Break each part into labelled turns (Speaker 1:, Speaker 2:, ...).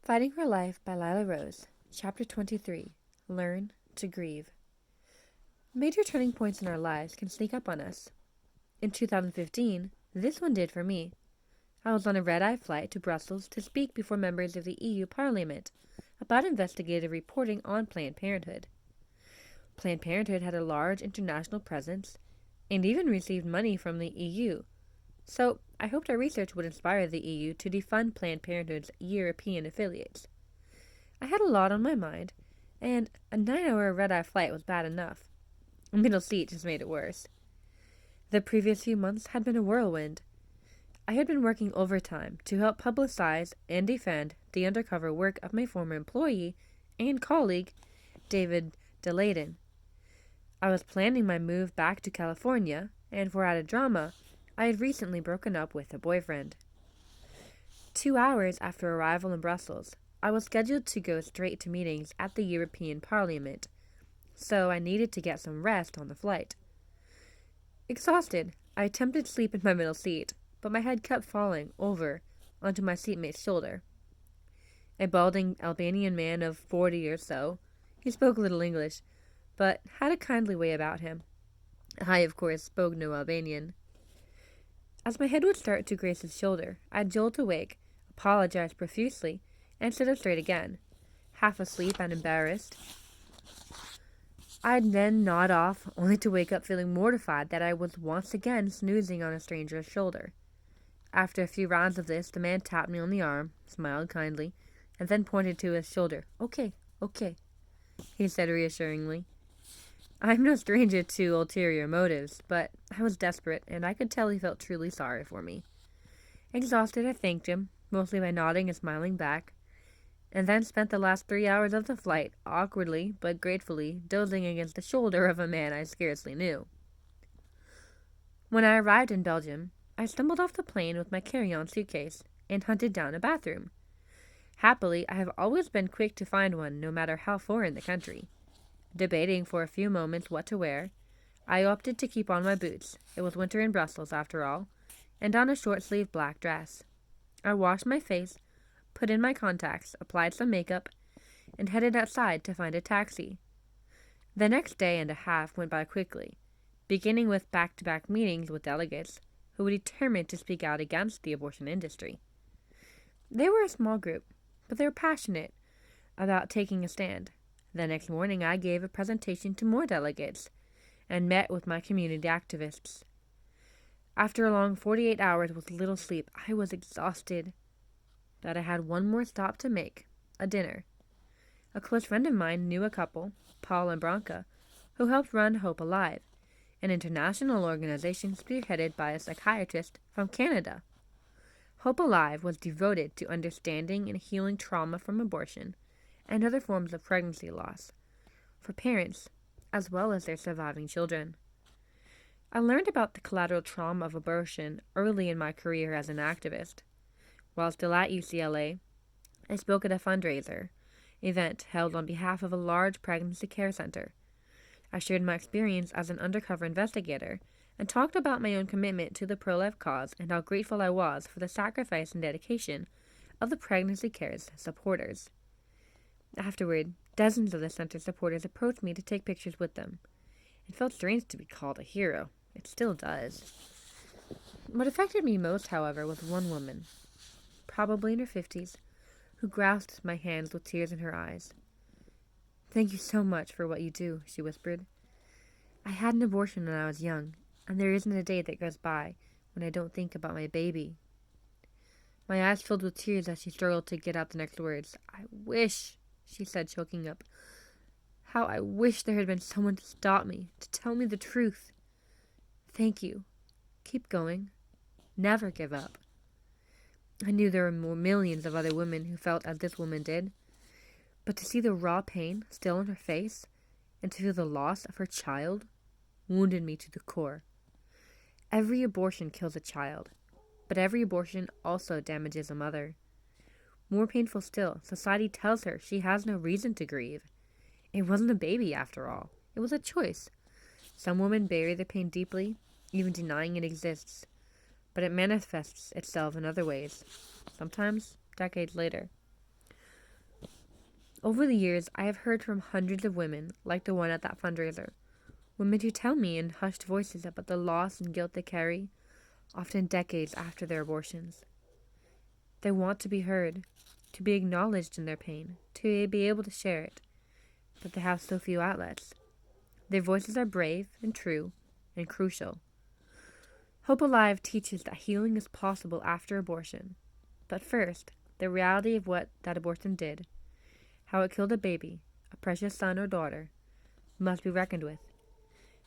Speaker 1: Fighting for Life by Lila, Chapter 23. Learn to Grieve. Major turning points in our lives can sneak up on us. In 2015, this one did for me. I was on a red-eye flight to Brussels to speak before members of the EU Parliament about investigative reporting on Planned Parenthood. Planned Parenthood had a large international presence and even received money from the EU, so I hoped our research would inspire the EU to defund Planned Parenthood's European affiliates. I had a lot on my mind, and a 9-hour red-eye flight was bad enough. A middle seat just made it worse. The previous few months had been a whirlwind. I had been working overtime to help publicize and defend the undercover work of my former employee and colleague, David DeLayden. I was planning my move back to California, and for added drama, I had recently broken up with a boyfriend. 2 hours after arrival in Brussels, I was scheduled to go straight to meetings at the European Parliament, so I needed to get some rest on the flight. Exhausted, I attempted sleep in my middle seat, but my head kept falling over onto my seatmate's shoulder. A balding Albanian man of 40 or so, he spoke little English, but had a kindly way about him. I, of course, spoke no Albanian. As my head would start to graze his shoulder, I'd jolt awake, apologize profusely, and sit up straight again, half asleep and embarrassed. I'd then nod off, only to wake up feeling mortified that I was once again snoozing on a stranger's shoulder. After a few rounds of this, the man tapped me on the arm, smiled kindly, and then pointed to his shoulder. Okay, he said reassuringly. I'm no stranger to ulterior motives, but I was desperate, and I could tell he felt truly sorry for me. Exhausted, I thanked him, mostly by nodding and smiling back, and then spent the last 3 hours of the flight, awkwardly but gratefully, dozing against the shoulder of a man I scarcely knew. When I arrived in Belgium, I stumbled off the plane with my carry-on suitcase and hunted down a bathroom. Happily, I have always been quick to find one, no matter how foreign the country. Debating for a few moments what to wear, I opted to keep on my boots. It was winter in Brussels, after all, and on a short-sleeved black dress. I washed my face, put in my contacts, applied some makeup, and headed outside to find a taxi. The next day and a half went by quickly, beginning with back-to-back meetings with delegates who were determined to speak out against the abortion industry. They were a small group, but they were passionate about taking a stand. The next morning, I gave a presentation to more delegates and met with my community activists. After a long 48 hours with little sleep, I was exhausted. But I had one more stop to make, a dinner. A close friend of mine knew a couple, Paul and Branca, who helped run Hope Alive, an international organization spearheaded by a psychiatrist from Canada. Hope Alive was devoted to understanding and healing trauma from abortion and other forms of pregnancy loss for parents as well as their surviving children. I learned about the collateral trauma of abortion early in my career as an activist. While still at UCLA, I spoke at a fundraiser event held on behalf of a large pregnancy care center. I shared my experience as an undercover investigator and talked about my own commitment to the pro-life cause and how grateful I was for the sacrifice and dedication of the pregnancy care's supporters. Afterward, dozens of the center's supporters approached me to take pictures with them. It felt strange to be called a hero. It still does. What affected me most, however, was one woman, probably in her 50s, who grasped my hands with tears in her eyes. "Thank you so much for what you do," she whispered. "I had an abortion when I was young, and there isn't a day that goes by when I don't think about my baby." My eyes filled with tears as she struggled to get out the next words. "I wish," she said, choking up. "How I wish there had been someone to stop me, to tell me the truth. Thank you. Keep going. Never give up." I knew there were millions of other women who felt as this woman did, but to see the raw pain still on her face and to feel the loss of her child wounded me to the core. Every abortion kills a child, but every abortion also damages a mother. More painful still, society tells her she has no reason to grieve. It wasn't a baby, after all. It was a choice. Some women bury their pain deeply, even denying it exists, but it manifests itself in other ways, sometimes decades later. Over the years, I have heard from hundreds of women, like the one at that fundraiser. Women who tell me in hushed voices about the loss and guilt they carry, often decades after their abortions. They want to be heard, to be acknowledged in their pain, to be able to share it, but they have so few outlets. Their voices are brave and true and crucial. Hope Alive teaches that healing is possible after abortion. But first, the reality of what that abortion did, how it killed a baby, a precious son or daughter, must be reckoned with.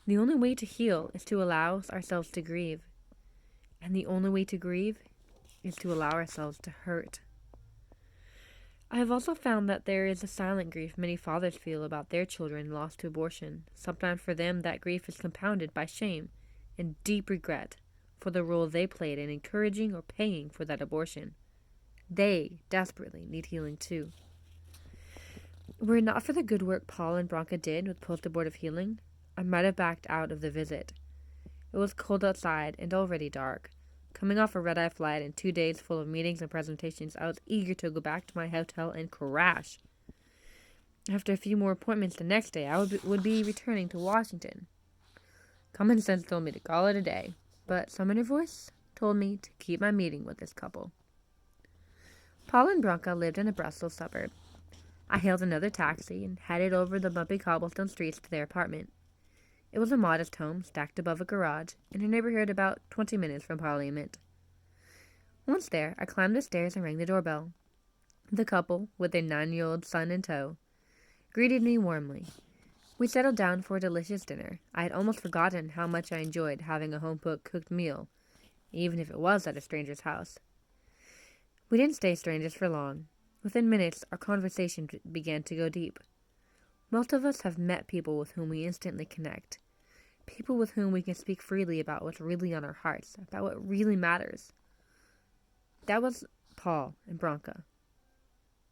Speaker 1: The only way to heal is to allow ourselves to grieve. And the only way to grieve is to allow ourselves to hurt. I have also found that there is a silent grief many fathers feel about their children lost to abortion. Sometimes for them that grief is compounded by shame and deep regret for the role they played in encouraging or paying for that abortion. They desperately need healing too. Were it not for the good work Paul and Bronca did with post-abortive healing, I might have backed out of the visit. It was cold outside and already dark. Coming off a red-eye flight and 2 days full of meetings and presentations, I was eager to go back to my hotel and crash. After a few more appointments the next day, I would be returning to Washington. Common sense told me to call it a day, but some inner voice told me to keep my meeting with this couple. Paul and Bronca lived in a Brussels suburb. I hailed another taxi and headed over the bumpy cobblestone streets to their apartment. It was a modest home, stacked above a garage, in a neighborhood about 20 minutes from Parliament. Once there, I climbed the stairs and rang the doorbell. The couple, with their 9-year-old son in tow, greeted me warmly. We settled down for a delicious dinner. I had almost forgotten how much I enjoyed having a home-cooked meal, even if it was at a stranger's house. We didn't stay strangers for long. Within minutes, our conversation began to go deep. Most of us have met people with whom we instantly connect. People with whom we can speak freely about what's really on our hearts, about what really matters. That was Paul and Bronca.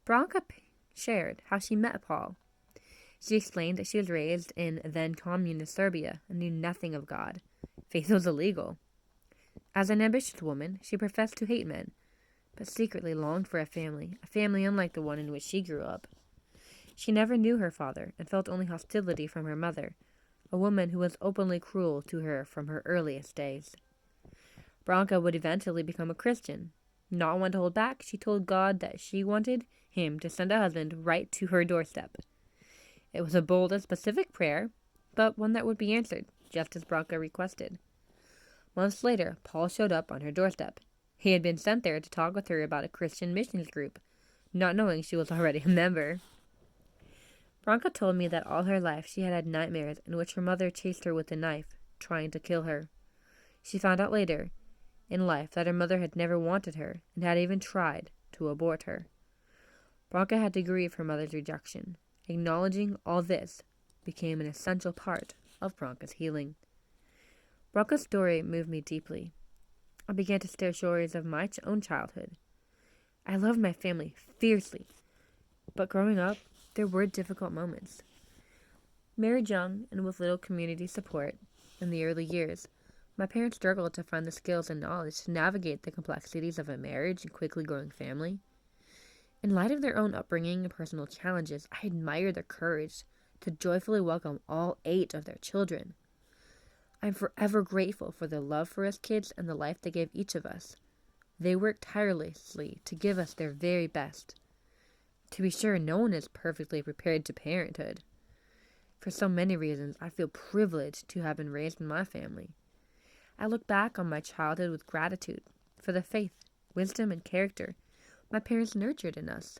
Speaker 1: Bronca shared how she met Paul. She explained that she was raised in then-communist Serbia and knew nothing of God. Faith was illegal. As an ambitious woman, she professed to hate men, but secretly longed for a family unlike the one in which she grew up. She never knew her father and felt only hostility from her mother, a woman who was openly cruel to her from her earliest days. Bronca would eventually become a Christian. Not one to hold back, she told God that she wanted him to send a husband right to her doorstep. It was a bold and specific prayer, but one that would be answered, just as Bronca requested. Months later, Paul showed up on her doorstep. He had been sent there to talk with her about a Christian missions group, not knowing she was already a member. Bronca told me that all her life she had had nightmares in which her mother chased her with a knife, trying to kill her. She found out later in life that her mother had never wanted her and had even tried to abort her. Bronca had to grieve her mother's rejection. Acknowledging all this became an essential part of Bronca's healing. Bronca's story moved me deeply. I began to share stories of my own childhood. I loved my family fiercely, but growing up, there were difficult moments. Married young and with little community support in the early years, my parents struggled to find the skills and knowledge to navigate the complexities of a marriage and quickly growing family. In light of their own upbringing and personal challenges, I admire their courage to joyfully welcome all 8 of their children. I'm forever grateful for their love for us kids and the life they gave each of us. They worked tirelessly to give us their very best. To be sure, no one is perfectly prepared to parenthood. For so many reasons, I feel privileged to have been raised in my family. I look back on my childhood with gratitude for the faith, wisdom, and character my parents nurtured in us.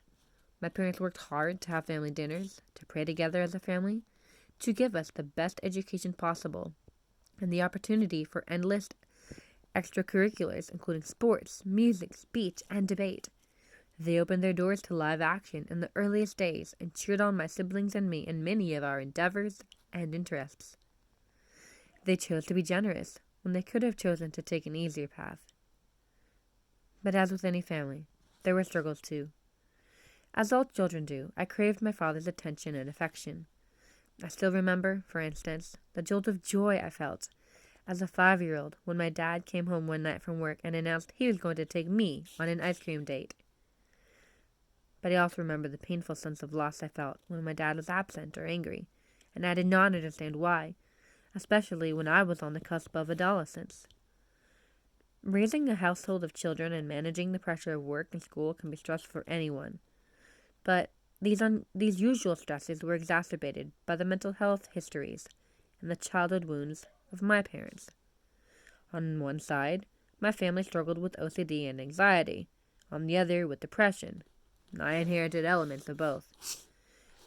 Speaker 1: My parents worked hard to have family dinners, to pray together as a family, to give us the best education possible, and the opportunity for endless extracurriculars, including sports, music, speech, and debate. They opened their doors to live action in the earliest days and cheered on my siblings and me in many of our endeavors and interests. They chose to be generous when they could have chosen to take an easier path. But as with any family, there were struggles too. As all children do, I craved my father's attention and affection. I still remember, for instance, the jolt of joy I felt as a 5-year-old when my dad came home one night from work and announced he was going to take me on an ice cream date. But I also remember the painful sense of loss I felt when my dad was absent or angry, and I did not understand why, especially when I was on the cusp of adolescence. Raising a household of children and managing the pressure of work and school can be stressful for anyone, but these usual stresses were exacerbated by the mental health histories and the childhood wounds of my parents. On one side, my family struggled with OCD and anxiety, on the other with depression. I inherited elements of both.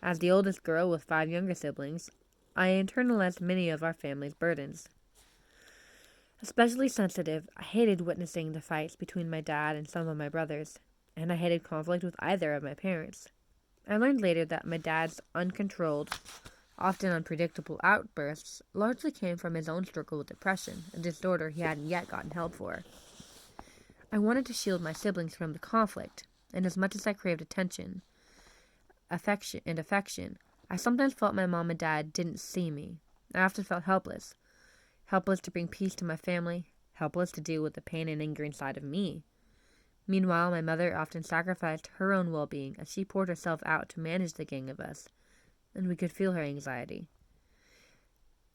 Speaker 1: As the oldest girl with 5 younger siblings, I internalized many of our family's burdens. Especially sensitive, I hated witnessing the fights between my dad and some of my brothers, and I hated conflict with either of my parents. I learned later that my dad's uncontrolled, often unpredictable outbursts largely came from his own struggle with depression, a disorder he hadn't yet gotten help for. I wanted to shield my siblings from the conflict, and as much as I craved attention, affection, I sometimes felt my mom and dad didn't see me. I often felt helpless. Helpless to bring peace to my family, helpless to deal with the pain and anger inside of me. Meanwhile, my mother often sacrificed her own well-being as she poured herself out to manage the gang of us, and we could feel her anxiety.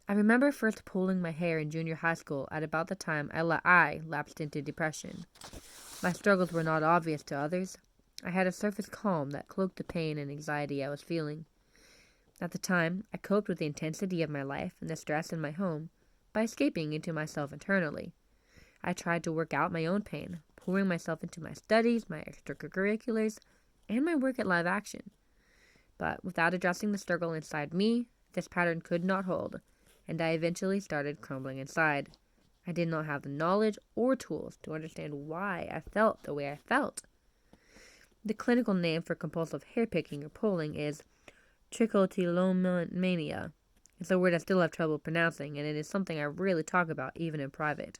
Speaker 1: I remember first pulling my hair in junior high school at about the time I lapsed into depression. My struggles were not obvious to others. I had a surface calm that cloaked the pain and anxiety I was feeling. At the time, I coped with the intensity of my life and the stress in my home by escaping into myself internally. I tried to work out my own pain, pouring myself into my studies, my extracurriculars, and my work at Live Action. But without addressing the struggle inside me, this pattern could not hold, and I eventually started crumbling inside. I did not have the knowledge or tools to understand why I felt the way I felt. The clinical name for compulsive hair picking or pulling is trichotillomania. It's a word I still have trouble pronouncing, and it is something I rarely talk about, even in private.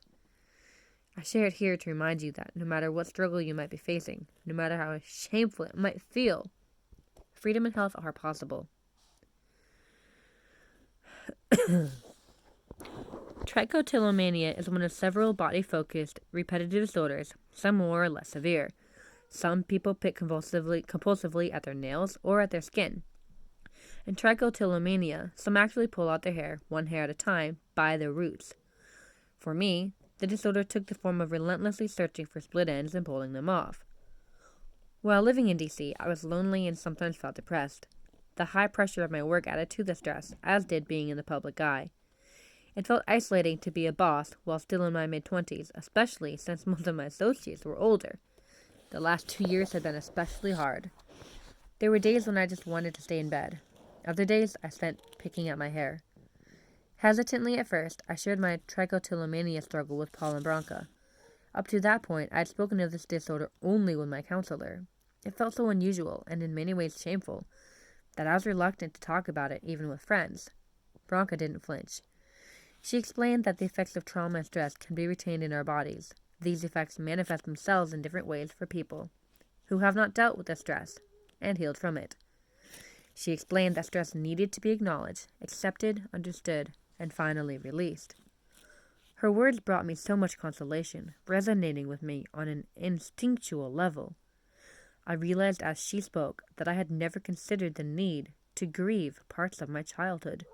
Speaker 1: I share it here to remind you that no matter what struggle you might be facing, no matter how shameful it might feel, freedom and health are possible. Trichotillomania is one of several body-focused, repetitive disorders, some more or less severe. Some people pick compulsively at their nails or at their skin. In trichotillomania, some actually pull out their hair, one hair at a time, by their roots. For me, the disorder took the form of relentlessly searching for split ends and pulling them off. While living in D.C., I was lonely and sometimes felt depressed. The high pressure of my work added to the stress, as did being in the public eye. It felt isolating to be a boss while still in my mid-20s, especially since most of my associates were older. The last 2 years had been especially hard. There were days when I just wanted to stay in bed. Other days, I spent picking at my hair. Hesitantly at first, I shared my trichotillomania struggle with Paul and Branca. Up to that point, I had spoken of this disorder only with my counselor. It felt so unusual, and in many ways shameful, that I was reluctant to talk about it even with friends. Branca didn't flinch. She explained that the effects of trauma and stress can be retained in our bodies. These effects manifest themselves in different ways for people who have not dealt with the stress and healed from it. She explained that stress needed to be acknowledged, accepted, understood, and finally released. Her words brought me so much consolation, resonating with me on an instinctual level. I realized as she spoke that I had never considered the need to grieve parts of my childhood.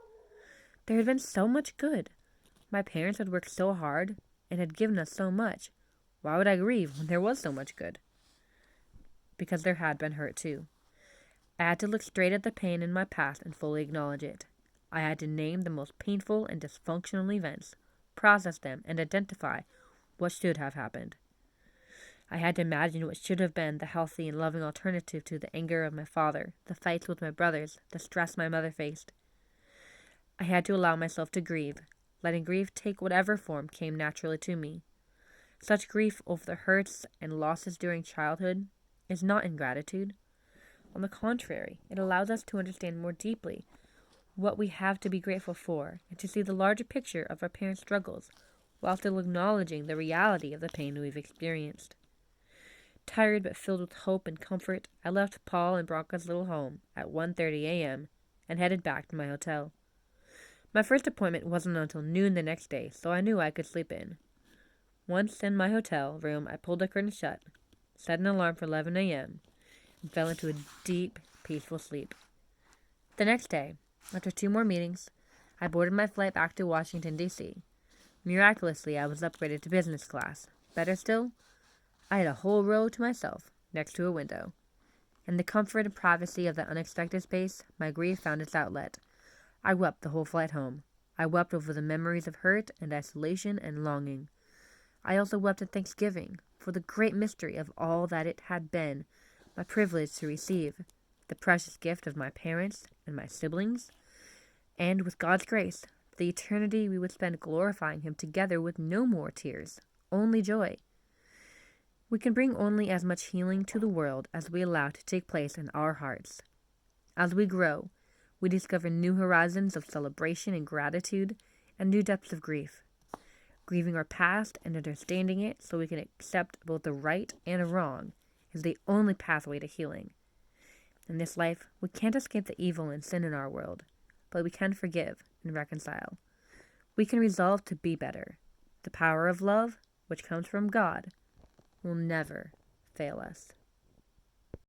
Speaker 1: There had been so much good. My parents had worked so hard and had given us so much. Why would I grieve when there was so much good? Because there had been hurt too. I had to look straight at the pain in my past and fully acknowledge it. I had to name the most painful and dysfunctional events, process them, and identify what should have happened. I had to imagine what should have been the healthy and loving alternative to the anger of my father, the fights with my brothers, the stress my mother faced. I had to allow myself to grieve, letting grief take whatever form came naturally to me. Such grief over the hurts and losses during childhood is not ingratitude. On the contrary, it allows us to understand more deeply what we have to be grateful for and to see the larger picture of our parents' struggles while still acknowledging the reality of the pain we've experienced. Tired but filled with hope and comfort, I left Paul and Branca's little home at 1:30 a.m. and headed back to my hotel. My first appointment wasn't until noon the next day, so I knew I could sleep in. Once in my hotel room, I pulled the curtain shut, set an alarm for 11 a.m., and fell into a deep, peaceful sleep. The next day, after 2 more meetings, I boarded my flight back to Washington, D.C. Miraculously, I was upgraded to business class. Better still, I had a whole row to myself, next to a window. In the comfort and privacy of that unexpected space, my grief found its outlet. I wept the whole flight home. I wept over the memories of hurt and isolation and longing. I also wept in thanksgiving for the great mystery of all that it had been my privilege to receive, the precious gift of my parents and my siblings, and with God's grace, the eternity we would spend glorifying Him together with no more tears, only joy. We can bring only as much healing to the world as we allow to take place in our hearts. As we grow, we discover new horizons of celebration and gratitude and new depths of grief. Grieving our past and understanding it so we can accept both the right and the wrong is the only pathway to healing. In this life, we can't escape the evil and sin in our world, but we can forgive and reconcile. We can resolve to be better. The power of love, which comes from God, will never fail us.